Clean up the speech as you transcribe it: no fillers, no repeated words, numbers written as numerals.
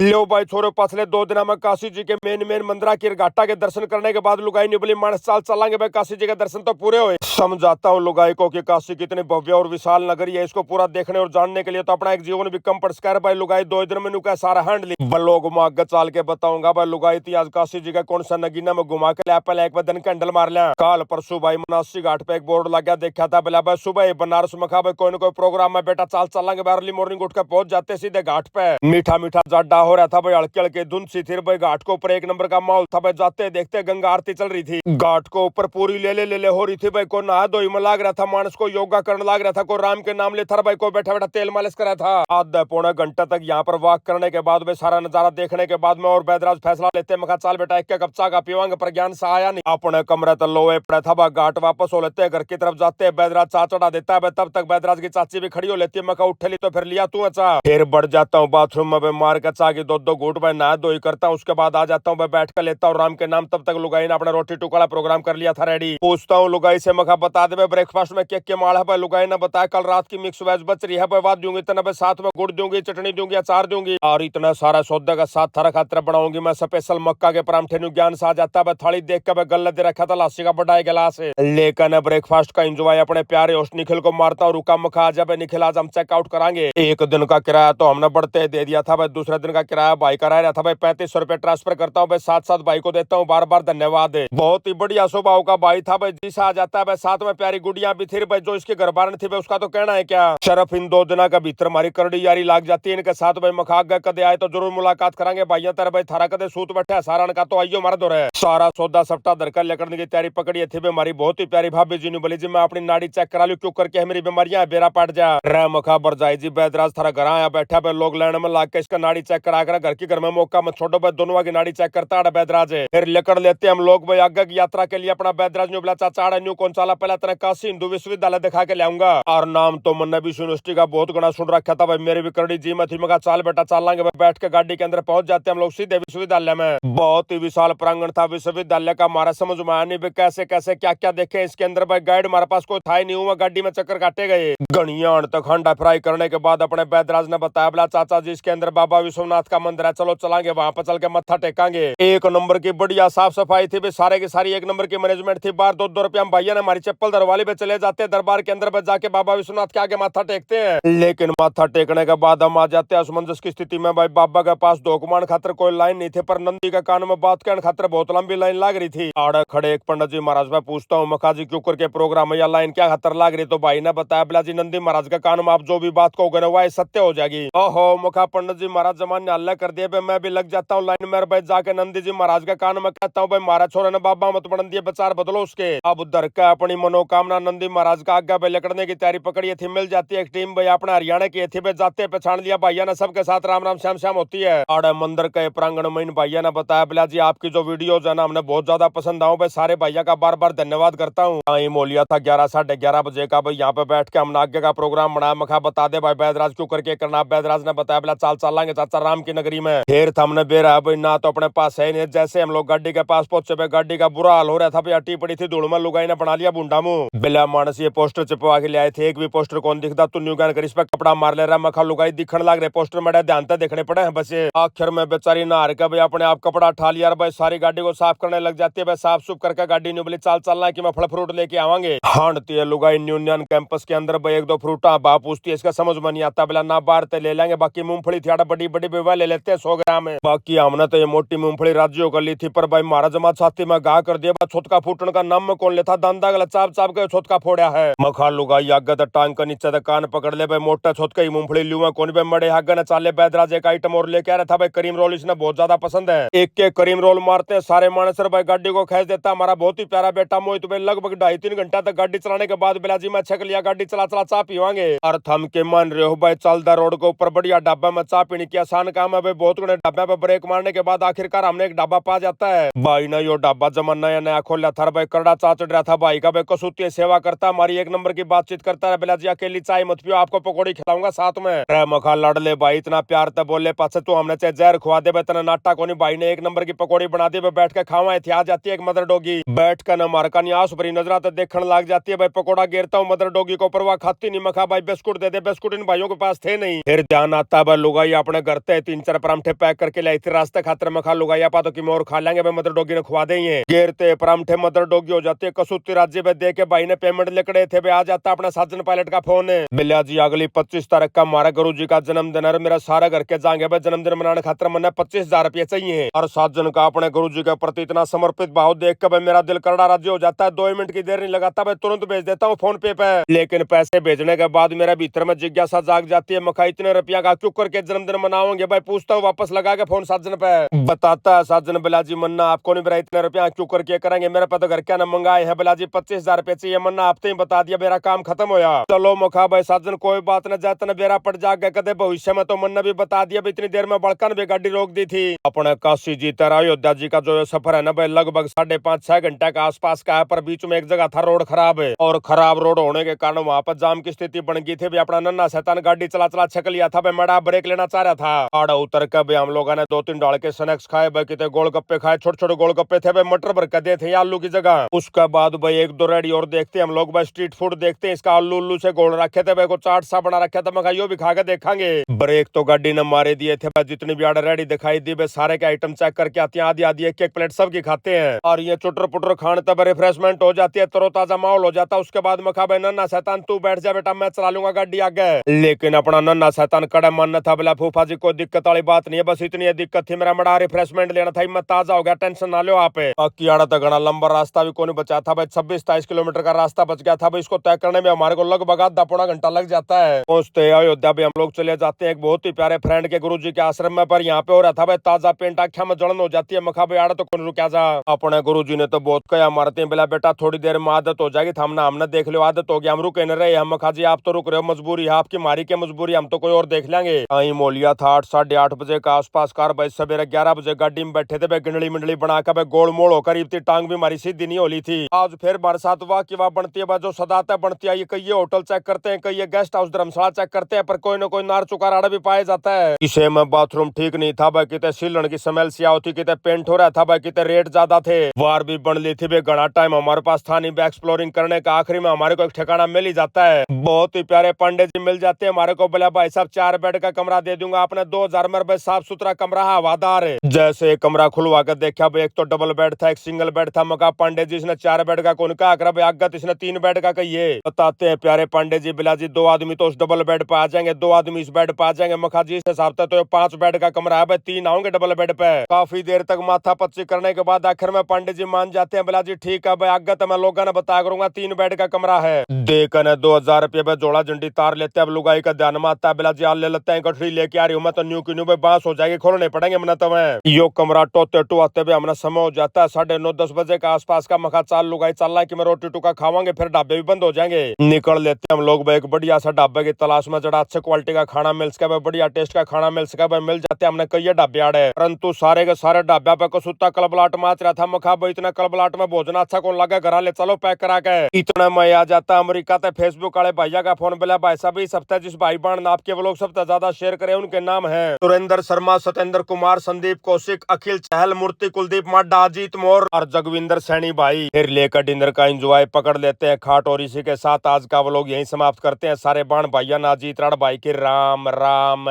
लो भाई छोरो पछले 2 दिन में काशी जी के मेन मंदिरा की घाटा के दर्शन करने के बाद लुगाई निबली मानस चाल चलांगे भाई काशी जी के दर्शन तो पूरे हुए। समझाता हूँ लुगाई को कि काशी कितनी भव्य और विशाल नगरी है, इसको पूरा देखने और जानने के लिए तो अपना एक जीवन भी कम पड़ सका है भाई। लुगाई 2 दिन में नुका सारा हैंड ली लोग मैं आगे चाल के बताऊंगा भाई। लुगाई इतिहास काशी जी का कौन सा नगीना में घुमा के लिया, पहले एक दिन कैंडल मार लिया। काल परसों भाई मनासी घाट पे एक बोर्ड लग गया, देखा था बोला भाई सुबह बनारस में खा भाई कोई न कोई प्रोग्राम में बेटा चाल चलांगे भाई। अर्ली मॉर्निंग उठ के पहुंच जाते सीधे घाट पे। मीठा मीठा जाडा हो रहा था भाई, हल्के हल्के धुंध सी थी भाई। घाट को ऊपर एक नंबर का माहौल था भाई। जाते देखते गंगा आरती चल रही थी। घाट को ऊपर पूरी ले हो रही थी भाई। को नहा धोई में लाग रहा था मानस, को योगा करने लाग रहा था, को राम के नाम ले था भाई, को बैठा बैठा तेल मालिश कर रहा था। आधा पौना घंटा तक यहाँ पर वॉक करने के बाद भाई सारा नजारा देखने के बाद में और बैदराज फैसला लेते मखा चाल बेटा एक कप चाह का पीवांगे, पर ज्ञान से आया नहीं। अपने कमरे तक लोए पड़ा था भाई। घाट वापस हो लेते घर की तरफ जाते बैदराज चाह चढ़ा देता है। तब तक बैदराज की चाची भी खड़ी हो लेती है। मखा उठ ली तो फिर लिया तू अच्छा। फिर बढ़ जाता हूँ बाथरूम में मार के चाह की 2-2 घूट भाई, नहा धोई करता हूँ। उसके बाद आ जाता हूँ मैं बैठ कर लेता हूँ राम के नाम। तब तक लुगाई ने अपना रोटी टुकड़ा प्रोग्राम कर लिया था रेडी। पूछता हूँ लुगाई से मखा बता दे ब्रेकफास्ट में क्या माल है भाई। लुगाई ने बताया कल रात की मिक्स वेज बच रही है भाई, बात दूंगी इतना भाई, साथ में गुड़ दूंगी, चटनी दूंगी, अचार दूंगी और इतना सारा सौदा का साथ थारा खातिर बनाऊंगी मैं स्पेशल मक्का के परांठे। नु ज्ञान सा जाता है थाली देख के गल्ला दे रखा था लासी का बड़ा गिलास है। लेकिन ब्रेकफास्ट का एंजॉय अपने प्यारे होस्ट निखिल को मारता हूँ। रुका मखा आ जाए निखिल, आज हम चेकआउट कराएंगे। एक दिन का किराया तो हमने बढ़ते दे दिया था भाई, दूसरे दिन का किराया भाई का रह रहा था भाई। 3500 रुपए ट्रांसफर करता हूँ भाई, साथ साथ भाई को देता हूँ बार बार धन्यवाद है। बहुत ही बढ़िया स्वभाव का भाई था भाई, जी सा आ जाता है भाई। साथ में प्यारी गुड़िया भी थी भाई, जो इसके घर बार थी भाई, उसका तो कहना है क्या। शरफ इन 2 दिन का भीतर हमारी करड़ी यारी लाग जाती है इनके साथ भाई। मखाग गए कदे आए तो जरूर मुलाकात करांगे भाइयों तेरे भाई। थारा कदे सूत बैठा सारण का तो आइयो मार दो रहे। सारा सौदा सट्टा धरकर लेकर की तैयारी पकड़ी थी हमारी बहुत ही प्यारी भाभी जी ने बोली जी मैं अपनी नाड़ी चेक करा लू, क्यों करके मेरी बीमारियां बेरा पट जा रहा। मखा बर जाए जी बैदराज थारा घर आया बैठा भाई, लोग लाइन में लाग के इसका नाड़ी चेक करा कर घर की घर में मौका मत छोड़ो भाई। दोनों की नाड़ी चेक करता है बैदराज है। फिर लेकर लेते हम लोग भाई आगे की यात्रा के लिए। अपना बैदराज ने बोला चाचा न्यू कौन चाला पहले तेरे काशी हिंदू विश्वविद्यालय दिखा के लाऊंगा। और नाम तो मैंने भी यूनिवर्सिटी का बहुत गणा सुन रखा था भाई, मेरी भी करड़ी जी में थी। मगा चाल बेटा चाल लांगे भाई। बैठ के गाड़ी के अंदर पहुंच जाते हम लोग सीधे विश्वविद्यालय में। बहुत ही विशाल प्रांगण था विश्वविद्यालय का। हमारा समझ में आया नहीं भाई कैसे कैसे क्या क्या देखे इसके अंदर भाई। गाइड हमारे पास कोई था ही नहीं, हुआ गाड़ी में चक्कर काटे गए। गणियान तक हंडा फ्राई करने के बाद अपने बैदराज ने बताया बोला चाचा जी इसके अंदर बाबा विश्वनाथ का मंदिर है, चलो चलांगे वहां पर चल के मत्था टेकांगे। एक नंबर की बढ़िया साफ सफाई थी भाई, सारे की सारी एक नंबर की मैनेजमेंट थी। बार 2-2 रुपया हम भैया ने हमारी चप्पल दरवाले पे चले जाते दरबार के अंदर जाके बाबा विश्वनाथ के आगे माथा टेकते हैं। लेकिन माथा टेकने के बाद हम आ जाते हैं असमंजस की स्थिति में भाई। बाबा के पास धोकमान खातर कोई लाइन नहीं थी, पर नंदी के कान में बात कहने खातर बहुत लंबी लाइन लाग रही थी। आड़े खड़े एक पंडित जी महाराज में पूछता हूँ मखा जी क्यों करके प्रोग्राम है या लाइन क्या खातर लाग रही। तो भाई ने बताया बोला जी नंदी महाराज के कान में आप जो भी बात कहोगे वह सत्य हो जाएगी। ओहो मखा पंडित जी महाराज जमान ने अल्लाह कर दिया। मैं भी लग जाता हूँ लाइन में भाई, जाके नंदी जी महाराज के कान में कहता हूँ भाई मारा छोरे ने बाबा मत बन दिए विचार बदलो उसके। अब उधर का अपनी मनोकामना नंदी महाराज का आगे भाई लकड़ने की तैयारी पकड़ी थी। मिल जाती है एक टीम भाई अपना हरियाणा की थी भाई, जाते पहचान लिया भैया ने सबके साथ राम राम श्याम श्याम होती है। आड़े मंदिर के प्रांगण में इन भैया ने बताया बोला जी आपकी जो वीडियो है ना हमने बहुत ज्यादा पसंद आओ भाई। सारे भैया का बार बार धन्यवाद करता हूँ। मोलिया था 11 साढ़े 11 बजे का भाई, यहाँ पे बैठ के हमने आगे का प्रोग्राम बनाया। मखा बता दे भाई बैदराज क्यों करके करना। बैदराज ने बताया बोला चाल चल लांगे चाचा राम की नगरी में। फिर हमने बेरा भाई ना तो अपने पास है नहीं। जैसे हम लोग गाड़ी के पास पहुंचे भाई, गाड़ी का बुरा हाल हो रहा था भाई, अटी पड़ी थी धूल में। लुगाई ने बना लिया बूंडा मुंह। बिला मानस ये पोस्टर चिपवा के ले आए थे, एक भी पोस्टर कौन दिखता तू न्यू कर इस पे कपड़ा मार ले रहा। मखा लुगाई दिखने लग रहे पोस्टर में ध्यान से देखने पड़े हैं बस। आखिर में बेचारी नहार का भाई अपने आप कपड़ा उठा लिया भाई, सारी गाड़ी को साफ करने लग जाती है भाई। साफ सुफ करके गाड़ी न्यू बोली चाल चलना है कि मैं फल फ्रूट लेके आवांगे। हांडती है लुगाई यूनियन कैंपस के अंदर भाई 1-2 फ्रूटा बाप पूछती है, इसका समझ में नहीं आता। बोला ना बाहर ते ले लेंगे, बाकी मूंगफली थी बड़ी बड़ी बेवा ले लेते हैं 100 ग्राम में। बाकी हमने तो ये मोटी मूंगफली राज्यों कर ली थी, पर भाई महाराज जमा छाती में गा कर दिया। छोटका फूटन का नाम में कौन लेता, दांदा गला चाप चाप के छोटका फोड़ा है। मखा लुगाई आगे तो टांग के नीचे तो कान पकड़ ले भाई, मोटा छोटका ही मूंगफली लूंगा कौन भाई। मड़े आगे न चाले बैदराज एक आइटम और लेके आ रहा था भाई, करीम रोल इसने बहुत ज्यादा पसंद है। एक करीम रोल मारते हैं सारे मानसर भाई, गाड़ी को खेच देता हमारा बहुत ही प्यारा बेटा मोहित भाई। लगभग 2.5-3 घंटा तक गाड़ी चलाने के बाद बिलाजी में छक लिया, गाड़ी चला चला चाह पीवांगे। और थम के मान रहे हो भाई चलदा रोड के ऊपर बढ़िया ढाबा में चाह पीने की आसान काम है भाई। बहुत गुणे ढाबे पे ब्रेक मारने के बाद आखिरकार हमने एक ढाबा पा जाता है भाई। ना यो ढाबा जमा नया नया खोला था भाई, करड़ा चाह चढ़ रहा था भाई का भाई। कसूती सेवा करता हमारी एक नंबर की बातचीत करता है। बिलाजी अकेली चाय मत पियो, आपको पकौड़ी खिलाऊंगा साथ में। मखा लड़ ले भाई इतना प्यार तब बोले पाछे तू हमने चाहे जहर खुआ दे तना नाटा को नहीं। भाई ने एक नंबर की पकौड़ी बना दी भाई, बैठ के खावा थी। आ जाती है एक मदर डोगी बैठ कर न मारका नहीं आस भरी नजरा तो देखने लग जाती है भाई। पकौड़ा गिरता हूँ मदर डोगी को, परवाह खाती नहीं। मखा भाई बिस्कुट दे दे, बिस्कुट इन भाइयों के पास थे नहीं। फिर ध्यान आता है भाई लुगाई अपने घर ते 3-4 परांठे पैक करके लाई थी रास्ते खातर में खा लुगाई आपा तो कि और खा लेंगे भाई मदर डॉगी ने खुआ देंगे गेरते परांठे मदर डॉगी हो जाती है कसूती राज्य में दे के भाई ने पेमेंट लिखड़े थे आ जाता अपना साजन पायलट का फोन है बिल्ला जी अगली 25 तारीख का हमारा गुरु जी का जन्मदिन है मेरा सारा घर के जाएंगे भाई जन्मदिन मनाने खातर मैंने 25,000 रुपये चाहिए और साजन का अपने गुरु जी के प्रति इतना समर्पित भाव देख कर भाई मेरा दिल करड़ा राज्य हो जाता है 2 मिनट की देर नहीं लगाता भाई तुरंत भेज देता हूँ फोन पे लेकिन पैसे भेजने के बाद मेरा भीतर में जिज्ञासा जाग जाती है मखा इतने रुपया का क्यों करके जन्मदिन मनाओगे भाई पूछता हूँ वापस लगा के फोन साजन पे बताता है साजन बिलाजी मन्ना आपको नहीं मेरा इतने रुपया क्यों करके करेंगे मेरे पे तो घर क्या न मंगाए है बिलाजी 25,000 रुपये चाहिए मन्ना आपने ही बता दिया मेरा काम खत्म होया चलो मखा भाई साजन कोई बात न जाता न बेरा पड़ जाएगा कदे भविष्य में तो मन्ना भी बता दिया इतनी देर में बड़कन भी गाड़ी रोक दी थी अपने काशी जी तरह अयोध्या जी का जो सफर है ना भाई लगभग 5.5-6 घंटे का आसपास का है पर बीच में एक जगह था रोड खराब है और खराब रोड होने के कारण वहाँ पर जाम की स्थिति बन गई थी अपना नन्ना शैतान गाड़ी चला चला छक लिया था भाई मड़ा ब्रेक लेना चाह रहा था आड़ा उतर कर भाई हम लोगों ने 2-3 डाल के स्नैक्स खाए भाई कितने गोलगप्पे खाए छोटे छोटे गोलगप्पे थे भाई मटर भर कर दिए थे आलू की जगह उसके बाद भाई 1-2 रेडी और देखते हम लोग भाई स्ट्रीट फूड देखते हैं इसका आलू उल्लू से गोल रखे थे भाई को चाट सा बना रखा था मैं यो भी खा के देखेंगे ब्रेक तो गाड़ी ने मारे दिए थे भाई जितनी भी आर्डर रेडी दिखाई दी भाई सारे के आइटम चेक करके आती है आधी आधी एक प्लेट सबकी खाते हैं और ये चुटर पुटर खाने तब रिफ्रेशमेंट हो जाती है तरोताजा माहौल हो जाता है उसके बाद मैं खा भाई नन्ना शैतान तू बैठ जा बेटा मैं चला लूंगा गाड़ी आगे लेकिन अपना नन्ना शैतान कड़ा मन था बोला फूफा जी कोई दिक्कत वाली बात नहीं है बस इतनी दिक्कत थी मेरा बड़ा रिफ्रेशमेंट लेना था हिम्मत ताजा हो गया टेंशन ना लो आप कियाड़ा तो घना लंबा रास्ता भी कोई बचा था भाई 26-27 किलोमीटर का रास्ता बच गया था भाई इसको तय करने में हमारे को लगभग आधा पौना घंटा लग जाता है पहुंचते अयोध्या भी हम लोग चले जाते हैं एक बहुत ही प्यारे फ्रेंड के गुरु जी के आश्रम में पर यहाँ पे हो रहा था भाई ताजा पेंट आख्या में जलन हो जाती है मखा भाई आड़ा तो कौन रुका जा अपने गुरु जी ने तो बहुत कया मारते हैं बोला बेटा थोड़ी देर में आदत हो जाएगी हमने देख लो आदत हो गया हम रुके न रहे हम मखा जी आप तो रुक रहे हो मजबूरी है आपकी मारी के मजबूरी हम तो कोई और देख लेंगे कहीं मोलिया था 8-8:30 बजे का आसपास कार भाई सवेरे 11 बजे गाड़ी में बैठे थे भाई गिंडली मिंडली बनाकर भाई गोल मोड़ होकर इतनी टांग भी मारी सीधी नहीं होली थी आज फिर बरसात वाह की वाह बनती है जो सदाता बनती है कई होटल चेक करते हैं कई गेस्ट हाउस धर्मशाला चेक करते हैं पर कोई न कोई नार चुका राड़ा भी पाया जाता है इसे में बाथरूम ठीक नहीं था भाई कितने सीलन की स्मेल सी होती कितने पेंट हो रहा था भाई कितने रेट ज्यादा थे वार भी बन ली थी भाई घना टाइम हमारे पास था नहीं एक्सप्लोरिंग करने का आखिरी में हमारे को एक ठिकाना मिल ही जाता है बहुत ही प्यारे पांडे जी मिल जाते हैं हमारे को बोला भाई साहब 4 बेड का कमरा दे दूंगा आपने 2,000 में भाई साफ सुथरा कमरा हवादार है जैसे कमरा खुलवा कर देखा भाई एक तो डबल बेड था एक सिंगल बेड था मका पांडे जी इसने 4 बेड का कौन कहा भाई आगत इसने 3 बेड का कहिए बताते हैं प्यारे पांडे जी बिला जी 2 आदमी तो उस डबल बेड पे आ जाएंगे 2 आदमी इस बेड पे आ जाएंगे मखा जी इस हिसाब से तो 5 बेड का कमरा है भाई 3 आओगे डबल बेड पे काफी देर तक माथा पच्ची करने के बाद आखिर में पांडे जी मान जाते हैं बिला जी ठीक है भाई आगत मैं लोगों ने बता करूंगा 3 बेड का कमरा है देखने 2,000 रुपये पे जोड़ा झंडी तार लेते हैं अब लुगाई का ध्यान में आता है बिला जी आल ले लेते हैं कठरी लेके आ रही हूँ मैं तो न्यू की न्यू भाई बांस हो जाएगी खोलने पड़ेंगे मैंने तो यो कमरा टोते टुआते भी हमने समय हो जाता है 9:30-10 बजे का आसपास का मखा चाल लुगाई चल रहा है कि मैं रोटी टुका खावांगे फिर ढाबे भी बंद हो जाएंगे निकल लेते हैं हम लोग भाई एक बढ़िया सा ढाबे की तलाश में जरा अच्छे क्वालिटी का खाना मिल सके भाई बढ़िया टेस्ट का खाना मिल सके भाई मिल जाते हैं हमने कई ढाबे आड़े परंतु सारे के सारे ढाबे पे को सुता कलबलाट माच रहा था मखा भाई इतना कलबलाट में भोजन अच्छा कौन लगा घर ले चलो पैक करा के इतना मैं आ जाता अमेरिका ते फेसबुक वाले भैया का फोन बोला भाई साहब इस हफ्ते जिस भाई बहन आपके वो लोग सबसे ज्यादा शेयर करे उनके नाम है सुरेंद्र शर्मा सत्येंद्र कुमार संदीप कौशिक अखिल चहल मूर्ति कुलदीप माड्डा अजीत मोर और जगविंदर सैनी भाई फिर लेकर डिनर का एंजॉय पकड़ लेते हैं खाट और इसी के साथ आज का वो लोग यही समाप्त करते हैं सारे बाण भाइया नाजीत राण भाई की राम राम